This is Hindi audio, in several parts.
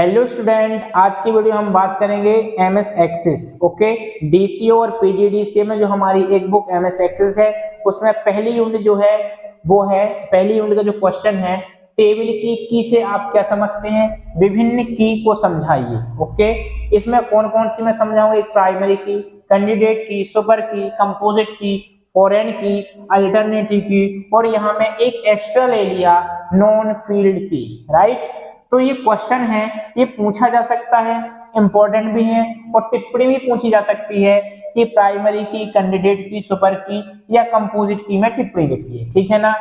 हेलो स्टूडेंट, आज की वीडियो हम बात करेंगे एमएस एक्सेस। ओके, डीसीओ और पीजीडीसीए में जो हमारी एक बुक एमएस एक्सेस है उसमें पहली यूनिट जो है वो है, पहली यूनिट का जो क्वेश्चन है, टेबल की से आप क्या समझते हैं, विभिन्न की को समझाइए। ओके, इसमें कौन कौन सी मैं समझाऊंगा, एक प्राइमरी की, कैंडिडेट की, सुपर की, कंपोजिट की, फॉरेन की, अल्टरनेटिव की, और यहाँ में एक एक्स्ट्रा ले लिया नॉन फील्ड की। राइट, तो ये क्वेश्चन है, ये पूछा जा सकता है, इंपॉर्टेंट भी है, और टिप्पणी भी पूछी जा सकती है कि प्राइमरी की, कैंडिडेट की, सुपर की या कंपोजिट की में टिप्पणी लिखिए। ठीक है ना।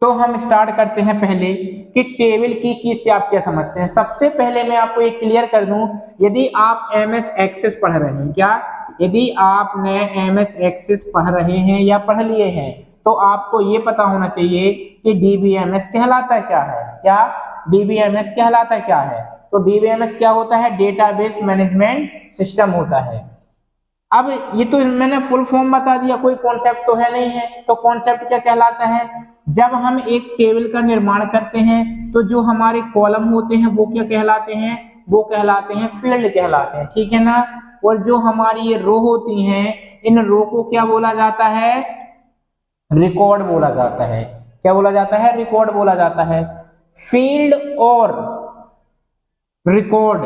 तो हम स्टार्ट करते हैं पहले कि टेबल की से आप क्या समझते हैं। सबसे पहले मैं आपको ये क्लियर कर दूं, यदि आप एमएस एक्सेस पढ़ रहे हैं, क्या यदि आपने एमएस एक्सेस पढ़ रहे हैं या पढ़ लिए हैं, तो आपको ये पता होना चाहिए कि डीबीएमएस कहलाता क्या है। क्या डीबीएमएस कहलाता क्या है? तो डीबीएमएस क्या होता है? डेटाबेस मैनेजमेंट सिस्टम होता है। अब ये तो मैंने फुल फॉर्म बता दिया, कोई कॉन्सेप्ट तो है नहीं है। तो कॉन्सेप्ट क्या कहलाता है? जब हम एक टेबल का निर्माण करते हैं तो जो हमारे कॉलम होते हैं वो क्या कहलाते हैं? वो कहलाते हैं फील्ड कहलाते हैं। ठीक है ना। और जो हमारी ये रो होती हैं, इन रो को क्या बोला जाता है? रिकॉर्ड बोला जाता है। क्या बोला जाता है? रिकॉर्ड बोला जाता है। फील्ड और रिकॉर्ड,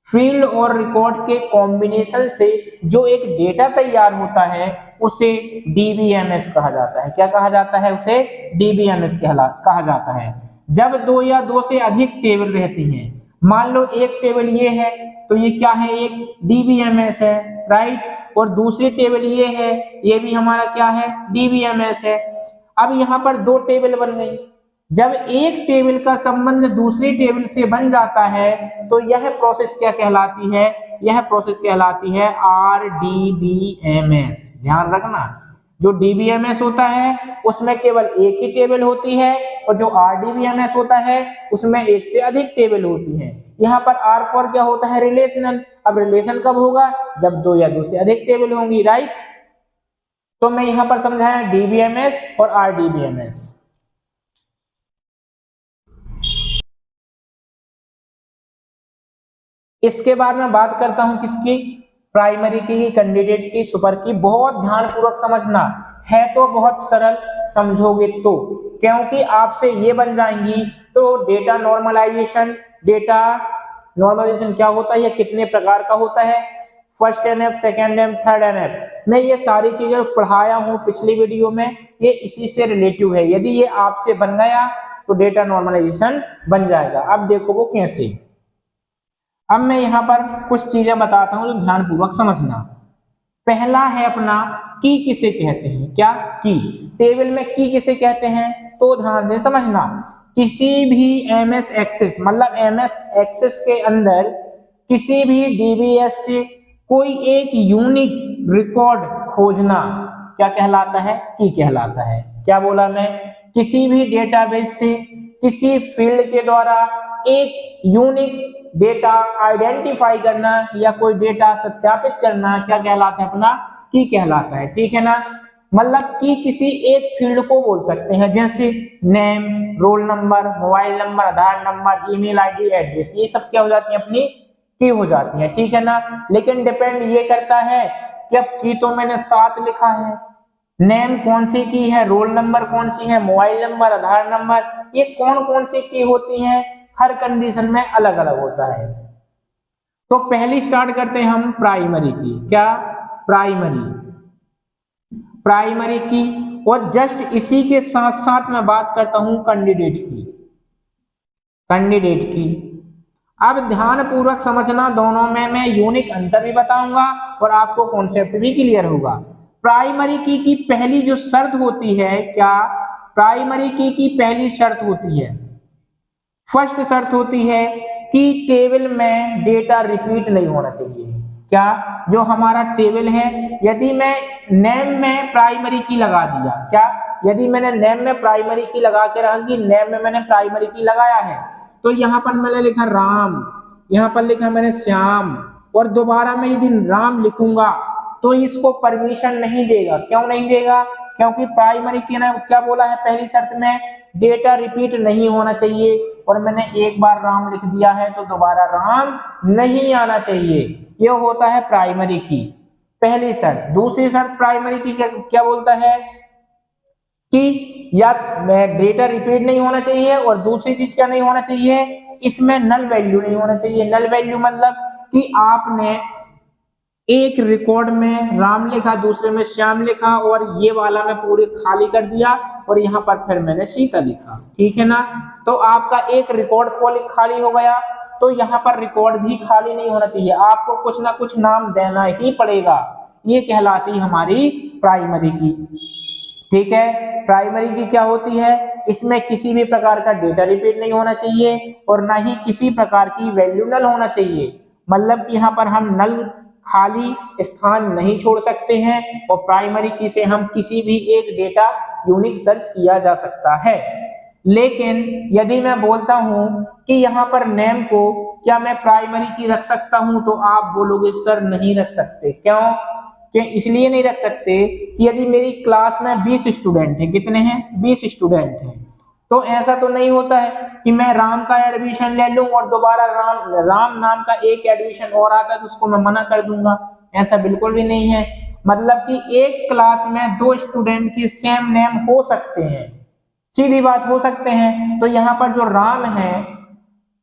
फील्ड और रिकॉर्ड के कॉम्बिनेशन से जो एक डेटा तैयार होता है उसे डीबीएमएस कहा जाता है। क्या कहा जाता है? उसे डीबीएमएस कहा जाता है। जब दो या दो से अधिक टेबल रहती हैं, मान लो एक टेबल ये है तो ये क्या है? एक डीबीएमएस है। राइट, और दूसरी टेबल ये है, ये भी हमारा क्या है? डीबीएमएस है। अब यहाँ पर दो टेबल बन गई। जब एक टेबल का संबंध दूसरी टेबल से बन जाता है तो यह प्रोसेस क्या कहलाती है? यह प्रोसेस कहलाती है आरडीबीएमएस। ध्यान रखना, जो डीबीएमएस होता है उसमें केवल एक ही टेबल होती है, और जो आरडीबीएमएस होता है उसमें एक से अधिक टेबल होती है। यहाँ पर आर फॉर क्या होता है? रिलेशनल। अब रिलेशन कब होगा? जब दो या दो से अधिक टेबल होंगी। राइट, तो मैं यहाँ पर समझाया डीबीएमएस और आरडीबीएमएस। इसके बाद मैं बात करता हूं किसकी? प्राइमरी की, कैंडिडेट की, सुपर की। बहुत ध्यानपूर्वक समझना है, तो बहुत सरल समझोगे तो, क्योंकि आपसे ये बन जाएंगी। तो डेटा नॉर्मलाइजेशन, डेटा नॉर्मलाइजेशन क्या होता है, ये कितने प्रकार का होता है, first NF, second NF, third NF, मैं ये सारी चीजें पढ़ाया हूं पिछली वीडियो में, ये इसी से रिलेटिव है। यदि ये आपसे बन गया तो डेटा नॉर्मलाइजेशन बन जाएगा। अब देखो वो कैसे। अब मैं यहां पर कुछ चीजें बताता हूं जो ध्यानपूर्वक समझना। पहला है अपना की किसे कहते हैं। क्या? की। टेबल में की किसे कहते हैं तो ध्यान से समझना। किसी भी एमएस एक्सेस, मतलब एमएस एक्सेस के अंदर किसी भी डीबीएस से कोई एक यूनिक रिकॉर्ड खोजना क्या कहलाता है? की कहलाता है। क्या बोला मैं? किसी भी डेटाबेस से किसी फील्ड के द्वारा एक यूनिक डेटा आइडेंटिफाई करना या कोई डेटा सत्यापित करना क्या कहलाता है? अपना की कहलाता है। ठीक है ना। मतलब कि किसी एक फील्ड को बोल सकते हैं, जैसे name, roll number, mobile number, Aadhaar number, email ID, address, ये सब क्या हो जाती है? अपनी की हो जाती है। ठीक है ना। लेकिन डिपेंड ये करता है कि अब की तो मैंने 7 लिखा है, नेम कौन सी की है, रोल नंबर कौन सी है, मोबाइल नंबर, आधार नंबर, ये कौन कौन सी की होती हैं, हर कंडीशन में अलग अलग होता है। तो पहली स्टार्ट करते हैं हम प्राइमरी की। क्या? प्राइमरी, प्राइमरी की। और जस्ट इसी के साथ साथ मैं बात करता हूं कैंडिडेट की, कैंडिडेट की। अब ध्यान पूर्वक समझना, दोनों में मैं यूनिक अंतर भी बताऊंगा और आपको कॉन्सेप्ट भी क्लियर होगा। प्राइमरी की पहली जो शर्त होती है, क्या? प्राइमरी की पहली शर्त होती है, फर्स्ट शर्त होती है कि टेबल में डेटा रिपीट नहीं होना चाहिए। क्या? जो हमारा टेबल है, यदि मैं नेम में प्राइमरी की लगा दिया, क्या? यदि मैंने नेम में प्राइमरी की लगा के रखा कि नेम में मैंने प्राइमरी की लगाया है, तो यहाँ पर मैंने लिखा राम, यहाँ पर लिखा मैंने श्याम, और दोबारा मैं यदि राम लिखूंगा तो इसको परमिशन नहीं देगा। क्यों नहीं देगा? क्योंकि प्राइमरी की ने क्या बोला है पहली शर्त में? डेटा रिपीट नहीं होना चाहिए, और मैंने एक बार राम लिख दिया है तो दोबारा राम नहीं आना चाहिए। यह होता है प्राइमरी की पहली शर्त। दूसरी शर्त प्राइमरी की क्या बोलता है कि या डेटा रिपीट नहीं होना चाहिए, और दूसरी चीज क्या नहीं होना चाहिए, इसमें नल वैल्यू नहीं होना चाहिए। नल वैल्यू मतलब कि आपने एक रिकॉर्ड में राम लिखा, दूसरे में श्याम लिखा, और ये वाला मैं पूरे खाली कर दिया, और यहाँ पर फिर मैंने सीता लिखा, ठीक है ना। तो आपका एक रिकॉर्ड खाली हो गया, तो यहाँ पर रिकॉर्ड भी खाली नहीं होना चाहिए, आपको कुछ ना कुछ नाम देना ही पड़ेगा। ये कहलाती हमारी प्राइमरी की, ठीक है। प्राइमरी की क्या होती है, इसमें किसी भी प्रकार का डेटा रिपीट नहीं होना चाहिए, और ना ही किसी प्रकार की वैल्यू नल होना चाहिए। मतलब कि यहाँ पर हम नल खाली स्थान नहीं छोड़ सकते हैं, और प्राइमरी की से हम किसी भी एक डेटा यूनिक सर्च किया जा सकता है। लेकिन यदि मैं बोलता हूं कि यहाँ पर नेम को क्या मैं प्राइमरी की रख सकता हूं, तो आप बोलोगे सर नहीं रख सकते। क्यों? कि इसलिए नहीं रख सकते कि यदि मेरी क्लास में 20 स्टूडेंट है, कितने हैं, 20 स्टूडेंट हैं, तो ऐसा तो नहीं होता है कि मैं राम का एडमिशन ले लूं और दोबारा राम नाम का एक एडमिशन और आता है तो उसको मैं मना कर दूंगा। ऐसा बिल्कुल भी नहीं है। मतलब कि एक क्लास में 2 स्टूडेंट की सेम नेम हो सकते हैं, सीधी बात हो सकते हैं। तो यहाँ पर जो राम है,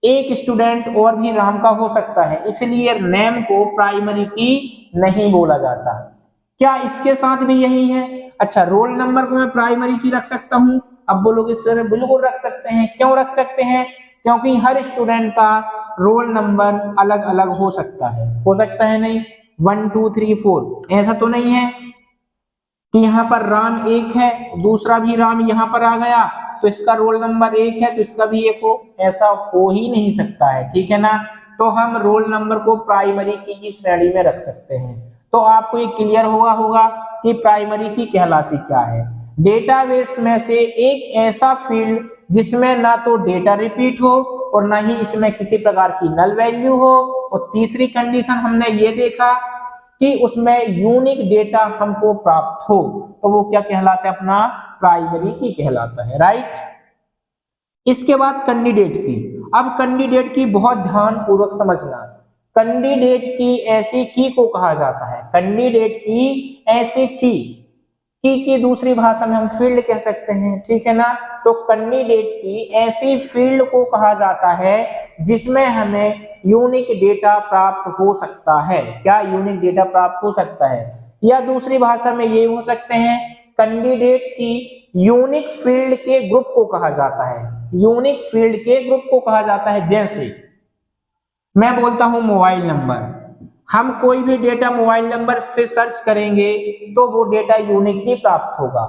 एक स्टूडेंट और भी राम का हो सकता है, इसलिए नेम को प्राइमरी की नहीं बोला जाता। क्या इसके साथ भी यही है? अच्छा, रोल नंबर को मैं प्राइमरी की रख सकता हूं? अब बोलोगे सर बिल्कुल रख सकते हैं। क्यों रख सकते हैं? क्योंकि हर स्टूडेंट का रोल नंबर अलग अलग हो सकता है नहीं 1 2 3 4। ऐसा तो नहीं है कि यहाँ पर राम एक है, दूसरा भी राम यहाँ पर आ गया तो इसका रोल नंबर 1 है तो इसका भी 1 हो। ऐसा हो ही नहीं सकता है, ठीक है ना। तो हम रोल नंबर को प्राइमरी की श्रेणी में रख सकते हैं। तो आपको ये क्लियर होगा कि प्राइमरी की कहलाती क्या है। डेटाबेस में से एक ऐसा फील्ड जिसमें ना तो डेटा रिपीट हो और ना ही इसमें किसी प्रकार की नल वैल्यू हो, और तीसरी कंडीशन हमने ये देखा कि उसमें यूनिक डेटा हमको प्राप्त हो, तो वो क्या कहलाता है, अपना प्राइमरी की कहलाता है, राइट। इसके बाद कैंडिडेट की। अब कैंडिडेट की बहुत ध्यान पूर्वक समझना। कैंडिडेट की ऐसी की को कहा जाता है, कैंडिडेट की ऐसी की दूसरी भाषा में हम फील्ड कह सकते हैं, ठीक है ना। तो कैंडिडेट की ऐसी फील्ड को कहा जाता है जिसमें हमें यूनिक डेटा प्राप्त हो सकता है। क्या यूनिक डेटा प्राप्त हो सकता है? या दूसरी भाषा में ये हो सकते हैं, कैंडिडेट की यूनिक फील्ड के ग्रुप को कहा जाता है, यूनिक फील्ड के ग्रुप को कहा जाता है। जैसे मैं बोलता हूं मोबाइल नंबर, हम कोई भी डेटा मोबाइल नंबर से सर्च करेंगे तो वो डेटा यूनिक ही प्राप्त होगा।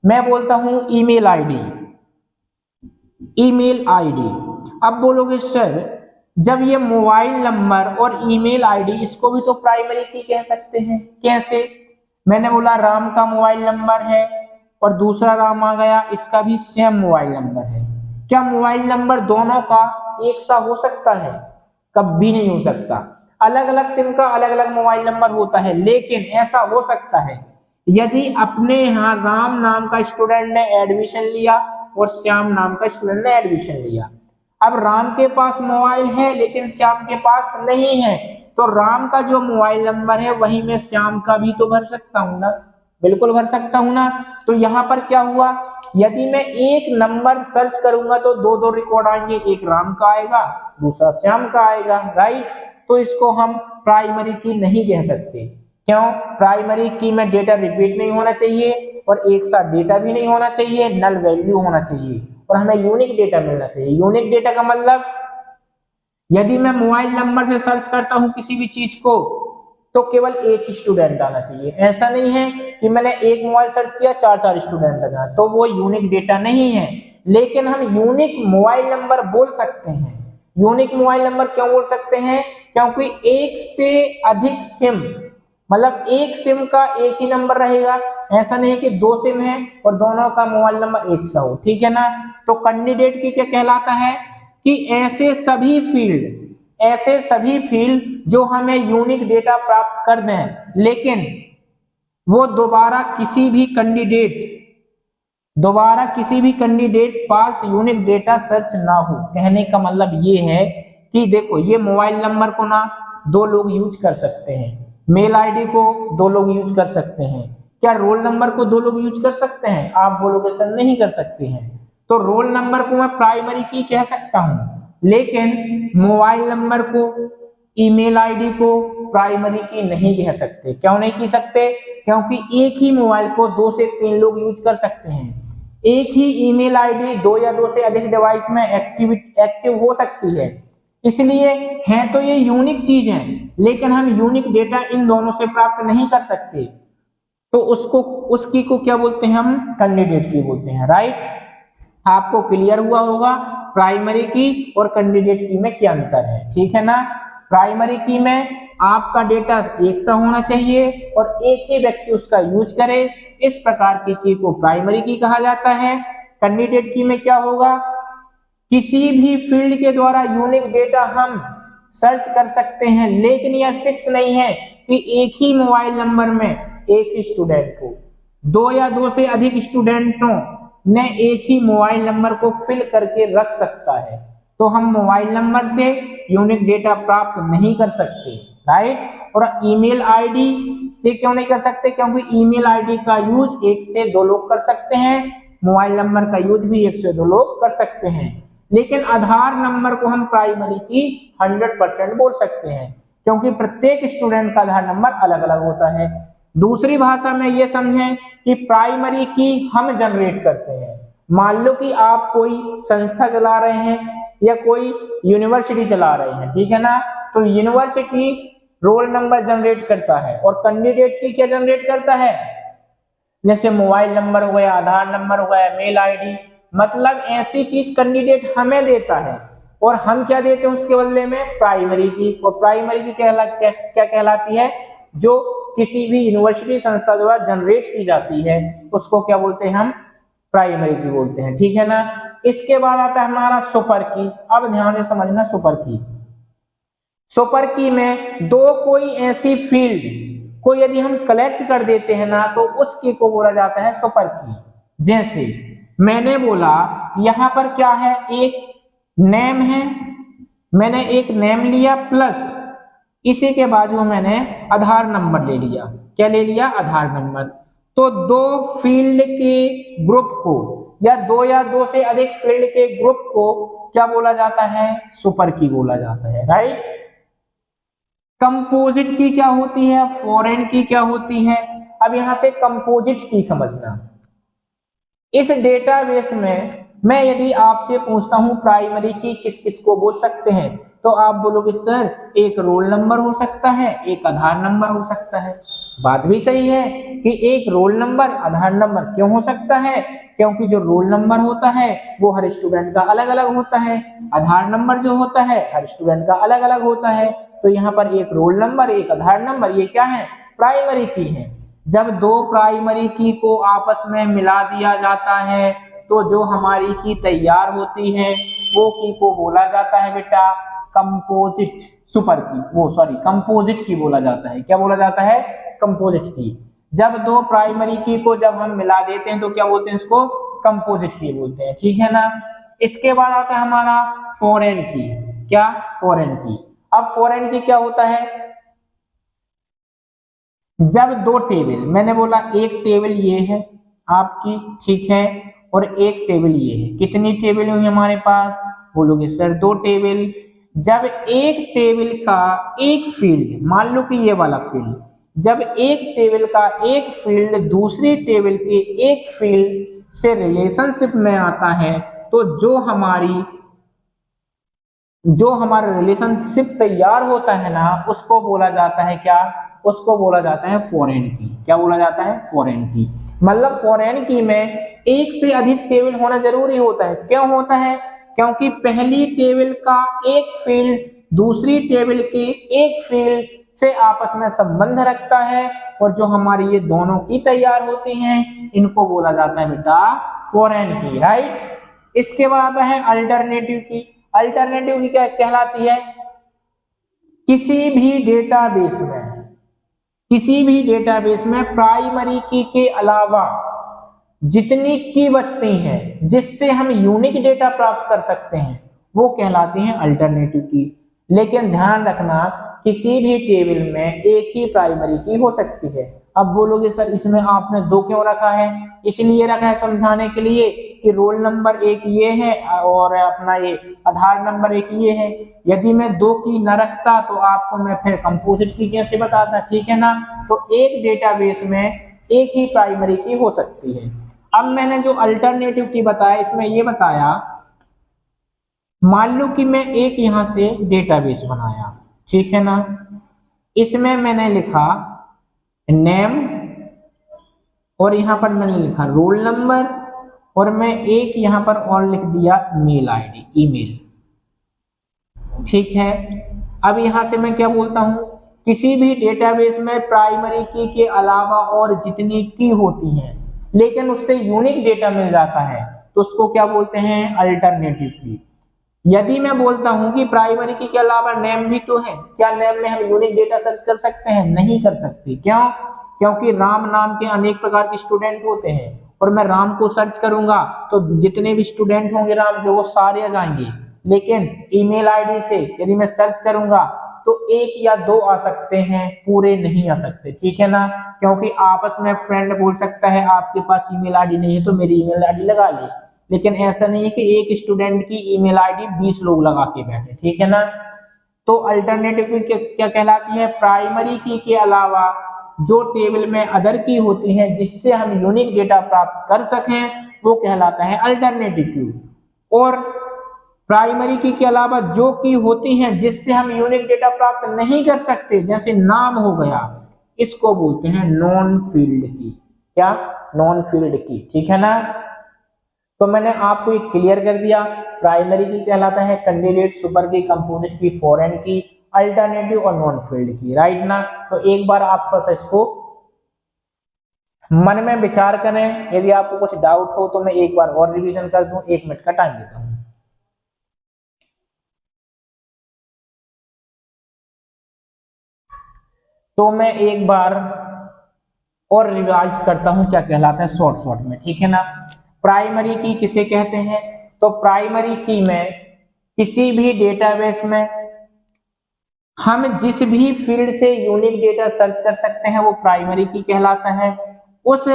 मैं बोलता हूं ईमेल आईडी, अब बोलोगे सर जब ये मोबाइल नंबर और ईमेल आईडी इसको भी तो प्राइमरी की कह सकते हैं, कैसे? मैंने बोला राम का मोबाइल नंबर है और दूसरा राम आ गया, इसका भी सेम मोबाइल नंबर है। क्या मोबाइल नंबर दोनों का एक सा हो सकता है? कभी नहीं हो सकता। अलग अलग सिम का अलग अलग मोबाइल नंबर होता है, लेकिन ऐसा हो सकता है यदि अपने यहाँ राम नाम का स्टूडेंट ने एडमिशन लिया और श्याम नाम का स्टूडेंट ने एडमिशन लिया। अब राम के पास मोबाइल है लेकिन श्याम के पास नहीं है, तो राम का जो मोबाइल नंबर है वही मैं श्याम का भी तो भर सकता हूं ना, बिल्कुल भर सकता हूं ना। तो यहाँ पर क्या हुआ, यदि मैं एक नंबर सर्च करूंगा तो दो दो रिकॉर्ड आएंगे, एक राम का आएगा दूसरा श्याम का आएगा, राइट। तो इसको हम प्राइमरी की नहीं कह सकते। क्यों? प्राइमरी की में डेटा रिपीट नहीं होना चाहिए और एक साथ डेटा भी नहीं होना चाहिए, नल वैल्यू होना चाहिए और हमें यूनिक डेटा मिलना चाहिए। यूनिक डेटा का मतलब यदि मैं मोबाइल नंबर से सर्च करता हूं किसी भी चीज को तो केवल एक ही स्टूडेंट आना चाहिए। ऐसा नहीं है कि मैंने एक मोबाइल सर्च किया चार चार स्टूडेंट आ जाए, तो वो यूनिक डेटा नहीं है। लेकिन हम यूनिक मोबाइल नंबर बोल सकते हैं। यूनिक मोबाइल नंबर क्यों बोल सकते हैं? क्योंकि एक से अधिक सिम, मतलब एक सिम का एक ही नंबर रहेगा। ऐसा नहीं है कि दो सिम है और दोनों का मोबाइल नंबर एक सा हो, ठीक है ना। तो कैंडिडेट की क्या कहलाता है कि ऐसे सभी फील्ड जो हमें यूनिक डेटा प्राप्त कर दें, लेकिन वो दोबारा किसी भी कैंडिडेट दोबारा किसी भी candidate pass unique data search ना हो। कहने का मतलब ये है कि देखो ये मोबाइल नंबर को ना दो लोग यूज कर सकते हैं, मेल आईडी को दो लोग यूज कर सकते हैं, क्या रोल नंबर को दो लोग यूज कर सकते हैं? आप बोलोगे सर नहीं कर सकते हैं। तो रोल नंबर को मैं प्राइमरी की कह सकता हूं, लेकिन मोबाइल नंबर को, ईमेल आईडी को प्राइमरी की नहीं कह सकते। क्यों नहीं कह सकते? क्योंकि एक ही मोबाइल को 2 से 3 लोग यूज कर सकते हैं। एक ही ईमेल आईडी 2 या 2 से अधिक डिवाइस में एक्टिव हो सकती है। इसलिए हैं तो ये यूनिक चीज हैं, लेकिन हम यूनिक डेटा इन दोनों से प्राप्त नहीं कर सकते। तो उसकी को क्या बोलते हैं? हम कैंडिडेट की बोलते हैं। राइट, आपको क्लियर हुआ होगा प्राइमरी की और कैंडिडेट की में क्या अंतर है। ठीक है ना? प्राइमरी की में आपका डेटा एक सा होना चाहिए और एक ही व्यक्ति उसका यूज करे, इस प्रकार की को प्राइमरी की कहा जाता है। कैंडिडेट की में क्या होगा? किसी भी फील्ड के द्वारा यूनिक डेटा हम सर्च कर सकते हैं, लेकिन यह फिक्स नहीं है कि एक ही मोबाइल नंबर में एक ही स्टूडेंट को, 2 या 2 से अधिक स्टूडेंटों ने एक ही मोबाइल नंबर को फिल करके रख सकता है। तो हम मोबाइल नंबर से यूनिक डेटा प्राप्त नहीं कर सकते। राइट, और ईमेल आईडी से क्यों नहीं कर सकते? क्योंकि ईमेल आईडी का यूज 1 से 2 लोग कर सकते हैं, मोबाइल नंबर का यूज भी 1 से 2 लोग कर सकते हैं। लेकिन आधार नंबर को हम प्राइमरी की 100% बोल सकते हैं, क्योंकि प्रत्येक स्टूडेंट का आधार नंबर अलग अलग होता है। दूसरी भाषा में ये समझें कि प्राइमरी की हम जनरेट करते हैं। मान लो कि आप कोई संस्था चला रहे हैं या कोई यूनिवर्सिटी चला रहे हैं, ठीक है ना? तो यूनिवर्सिटी रोल नंबर जनरेट करता है और कैंडिडेट की क्या जनरेट करता है? जैसे मोबाइल नंबर हो गया, आधार नंबर हो गया, मेल आईडी, मतलब ऐसी चीज कैंडिडेट हमें देता है और हम क्या देते हैं उसके बदले में? प्राइमरी की। और प्राइमरी की क्या कहलाती है? जो किसी भी यूनिवर्सिटी संस्था द्वारा जनरेट की जाती है उसको क्या बोलते हैं? हम प्राइमरी की बोलते हैं। ठीक है ना? इसके बाद आता है हमारा सुपर की। अब ध्यान से समझना सुपर की। सुपर की में दो कोई ऐसी फील्ड को यदि हम कलेक्ट कर देते हैं ना, तो उस की को बोला जाता है सुपर की। जैसे मैंने बोला यहां पर क्या है? एक नेम है, मैंने एक नेम लिया प्लस इसी के बाजू मैंने आधार नंबर ले लिया। क्या ले लिया? आधार नंबर। तो दो फील्ड के ग्रुप को या 2 से अधिक फील्ड के ग्रुप को क्या बोला जाता है? सुपर की बोला जाता है। राइट, कंपोजिट की क्या होती है? फॉरेन की क्या होती है? अब यहां से कंपोजिट की समझना। इस डेटाबेस में मैं यदि आपसे पूछता हूं प्राइमरी की किस किस को बोल सकते हैं, तो आप बोलोगे सर एक रोल नंबर हो सकता है, एक आधार नंबर हो सकता है। बात भी सही है कि एक रोल नंबर आधार नंबर क्यों हो सकता है? क्योंकि जो रोल नंबर होता है वो हर स्टूडेंट का अलग अलग होता है, आधार नंबर जो होता है हर स्टूडेंट का अलग अलग होता है। तो यहाँ पर एक रोल नंबर एक आधार नंबर, ये क्या है? प्राइमरी की है। जब दो प्राइमरी की को आपस में मिला दिया जाता है तो जो हमारी की तैयार होती है वो की को बोला जाता है बेटा कंपोजिट। सुपर की वो सॉरी कंपोजिट की बोला जाता है। क्या बोला जाता है? Composite key. जब दो प्राइमरी की को जब हम मिला देते हैं तो क्या बोलते हैं? इसको कंपोजिट की बोलते हैं। ठीक है ना? इसके बाद आता है हमारा फॉरेन की। क्या? फॉरेन की। अब फॉरेन की क्या होता है? जब दो टेबल, मैंने बोला एक टेबल ये है आपकी, ठीक है, और एक टेबल ये है। कितनी टेबल हुई हमारे पास? बोलोगे सर 2 टेबल। जब एक टेबल का एक फील्ड, मान लो कि ये वाला फील्ड, जब एक टेबल का एक फील्ड दूसरी टेबल के एक फील्ड से रिलेशनशिप में आता है तो जो हमारा रिलेशनशिप तैयार होता है ना, उसको बोला जाता है क्या? उसको बोला जाता है फॉरेन की। क्या बोला जाता है? फॉरेन की। मतलब फॉरेन की में एक से अधिक टेबल होना जरूरी होता है। क्यों होता है? क्योंकि पहली टेबल का एक फील्ड दूसरी टेबल के एक फील्ड से आपस में संबंध रखता है और जो हमारी ये दोनों की तैयार होती हैं इनको बोला जाता है बेटा फॉरेन की। राइट, इसके बाद आता है अल्टरनेटिव की। अल्टरनेटिव की क्या कहलाती है? किसी भी डेटाबेस में प्राइमरी की के अलावा जितनी की बचती हैं जिससे हम यूनिक डेटा प्राप्त कर सकते हैं वो कहलाती हैं अल्टरनेटिव की। लेकिन ध्यान रखना किसी भी टेबल में एक ही प्राइमरी की हो सकती है। अब बोलोगे सर इसमें आपने दो क्यों रखा है? इसलिए रखा है समझाने के लिए कि रोल नंबर एक ये है और अपना ये आधार नंबर एक ये है। यदि मैं दो की न रखता तो आपको मैं फिर कंपोजिट की कैसे बताता, ठीक है ना। तो एक डेटाबेस में एक ही प्राइमरी की हो सकती है। अब मैंने जो अल्टरनेटिव की बताया इसमें ये बताया, मान लो कि मैं एक यहां से डेटाबेस बनाया, ठीक है ना। इसमें मैंने लिखा नेम और यहां पर मैंने लिखा रोल नंबर और मैं एक यहां पर और लिख दिया मेल आईडी, ईमेल, ठीक है। अब यहां से मैं क्या बोलता हूं, किसी भी डेटाबेस में प्राइमरी की के अलावा और जितनी की होती हैं लेकिन उससे यूनिक डेटा मिल जाता है तो उसको क्या बोलते हैं, अल्टरनेटिव की। यदि मैं बोलता हूं कि प्राइमरी की के अलावा नेम भी तो है, क्या नेम में हम यूनिक डेटा सर्च कर सकते हैं? नहीं कर सकते। क्यों? क्योंकि राम नाम के अनेक प्रकार के स्टूडेंट होते हैं और मैं राम को सर्च करूंगा तो जितने भी स्टूडेंट होंगे राम के वो सारे आ जाएंगे। लेकिन ईमेल आईडी से यदि मैं सर्च करूंगा तो एक या दो आ सकते हैं, पूरे नहीं आ सकते, ठीक है ना। क्योंकि आपस में फ्रेंड बोल सकता है आपके पास ईमेल आईडी नहीं है तो मेरी ईमेल आईडी लगा ले, लेकिन ऐसा नहीं है कि एक स्टूडेंट की ईमेल आईडी 20 लोग लगा के बैठे, ठीक है ना। तो अल्टरनेटिव की क्या कहलाती है, प्राइमरी की के अलावा जो टेबल में अदर की होती है जिससे हम यूनिक डेटा प्राप्त कर सकें वो कहलाता है अल्टरनेटिव की। और प्राइमरी की के अलावा जो की होती हैं जिससे हम यूनिक डेटा प्राप्त नहीं कर सकते, जैसे नाम हो गया, इसको बोलते हैं नॉन फील्ड की। क्या? नॉन फील्ड की, ठीक है ना। तो मैंने आपको एक क्लियर कर दिया, प्राइमरी की कहलाता है कैंडिडेट, सुपर की, कंपोजिट की, फॉरेन की, अल्टरनेटिव और नॉन फील्ड की, राइट ना। तो एक बार आप थोड़ा सा इसको मन में विचार करें। यदि आपको कुछ डाउट हो तो मैं एक बार और रिवीजन कर दूं, 1 मिनट का टाइम देता हूं। तो मैं एक बार और रिवाइज करता हूं क्या कहलाता है शॉर्ट में, ठीक है ना। प्राइमरी की किसे कहते हैं? तो प्राइमरी की में किसी भी डेटाबेस में हम जिस भी फील्ड से यूनिक डेटा सर्च कर सकते हैं वो प्राइमरी की कहलाता है। उस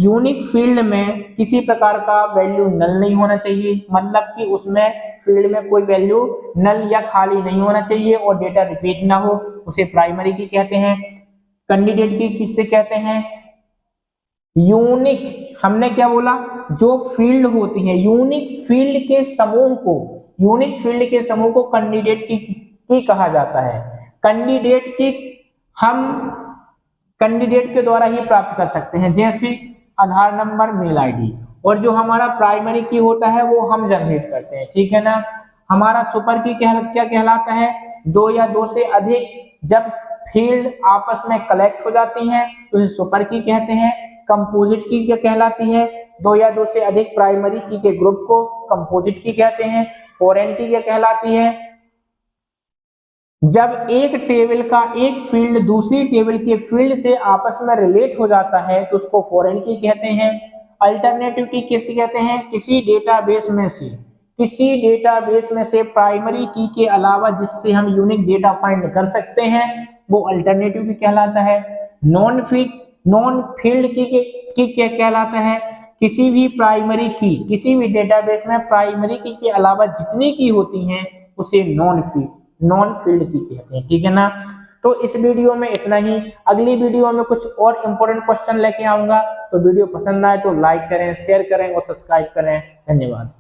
यूनिक फील्ड में किसी प्रकार का वैल्यू नल नहीं होना चाहिए, मतलब कि उसमें फील्ड में कोई वैल्यू नल या खाली नहीं होना चाहिए और डेटा रिपीट ना हो, उसे प्राइमरी की कहते हैं। कैंडिडेट की किससे कहते हैं? यूनिक, हमने क्या बोला, जो फील्ड होती है यूनिक फील्ड के समूह को, यूनिक फील्ड के समूह को कैंडिडेट की कहा जाता है। कैंडिडेट की हम कैंडिडेट के द्वारा ही प्राप्त कर सकते हैं, जैसे आधार नंबर, मेल आईडी। और जो हमारा प्राइमरी की होता है वो हम जनरेट करते हैं, ठीक है ना। हमारा सुपर की क्या कहलाता है? दो या दो से अधिक जब फील्ड आपस में कलेक्ट हो जाती हैं तो इसे सुपर की कहते हैं। कंपोजिट की क्या कहलाती है? दो या दो से अधिक प्राइमरी की के ग्रुप को कंपोजिट की कहते हैं। फॉरेन की क्या कहलाती है? जब एक टेबल का एक फील्ड दूसरी टेबल के फील्ड से आपस में रिलेट हो जाता है तो उसको फॉरेन की कहते हैं। अल्टरनेटिव की किसे कहते हैं? किसी डेटाबेस में से प्राइमरी की के अलावा जिससे हम यूनिक डेटा फाइंड कर सकते हैं वो अल्टरनेटिव की कहलाता है। नॉन फील्ड की क्या कहलाता है? किसी भी प्राइमरी की, किसी भी डेटाबेस में प्राइमरी की के अलावा जितनी की होती हैं उसे नॉन फील्ड की कहते हैं, ठीक है ना। तो इस वीडियो में इतना ही। अगली वीडियो में कुछ और इंपॉर्टेंट क्वेश्चन लेके आऊंगा। तो वीडियो पसंद आए तो लाइक करें, शेयर करें और सब्सक्राइब करें। धन्यवाद।